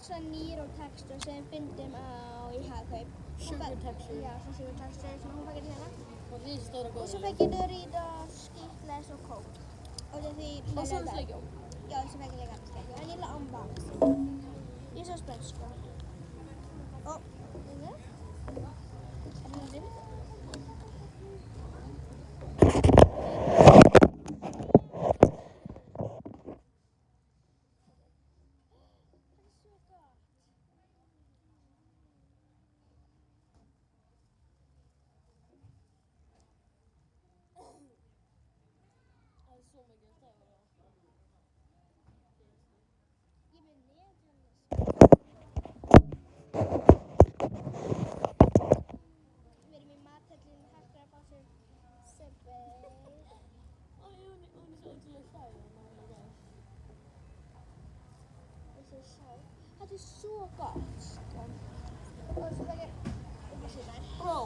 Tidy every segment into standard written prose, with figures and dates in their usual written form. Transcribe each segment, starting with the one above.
svona Nýró-textur sem við fyndum á í Hagkaup. Sugar-textur. Já, svona sugar-textur sem hún fækir hérna. Og risastóra góðar. Og svo fækir Doritos, Skittles og Coke. Og því Og svona sleikjó. Já, svo fækir líka sleikjó. En ég vil unbox. Ég er svo spennt, sko. Og, þetta er svo gott, sko. Og svo fækir upplýsingar. Bró.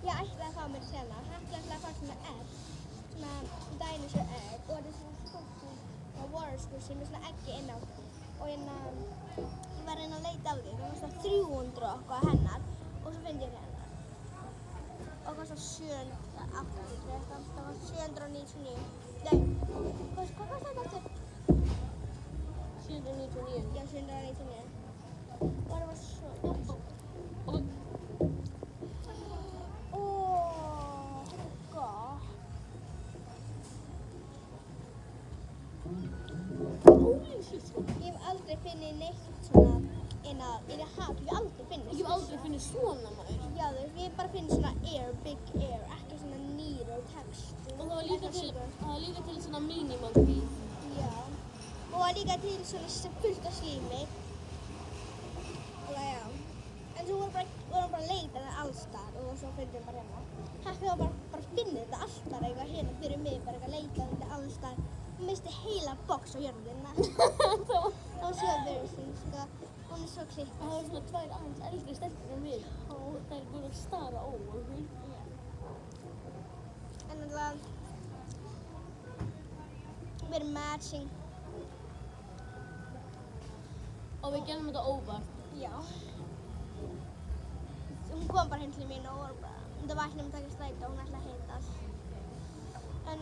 Ég ætlaði að fá mér sena. Hætti ætlaði að fá svona egg. Svona dinosaur egg. Og þetta er svona skóttur á Waterskúr sem er svona eggi inn á. Og ég var að reyna að leita á því. Það var svona 300 og eitthvað hennar. Og svo finn ég hennar. Og það var svona 780 eitthvað. Það var 799. Nei, hvað kostar þetta aftur? 799. Já, 799. Og það var svo gott. Ég hef aldrei finnið neitt svona inn í Hagkaup. Ég hef aldrei finnið. Ég hef aldrei finnið svona maður. Já, ég hef bara finnið svona Big Air, ekki svona Nýró-textur. Og það var líka til svona minimalbíð. Já. Og það var líka til svona fullt af slími. Og það, já. En svo vorum bara að leita það allstar og svo fundum við bara hérna. Hagkaup var bara að finna þetta allstar eitthvað hérna fyrir mig, bara eitthvað að leita þetta allstar. Hún misti heila box á jörðina. Það var svo embarrassing, sko. Hún er svo klipp. Það var svona tvær aðeins eldri stelpur en við. Og þær voru að stara á okkur. En alltaf, við erum matching. Og við gerðum þetta óvart. Já. Hún kom bara heim til mín og var bara, það var ekki nefn að taka strætó, hún ætlaði að hittast. En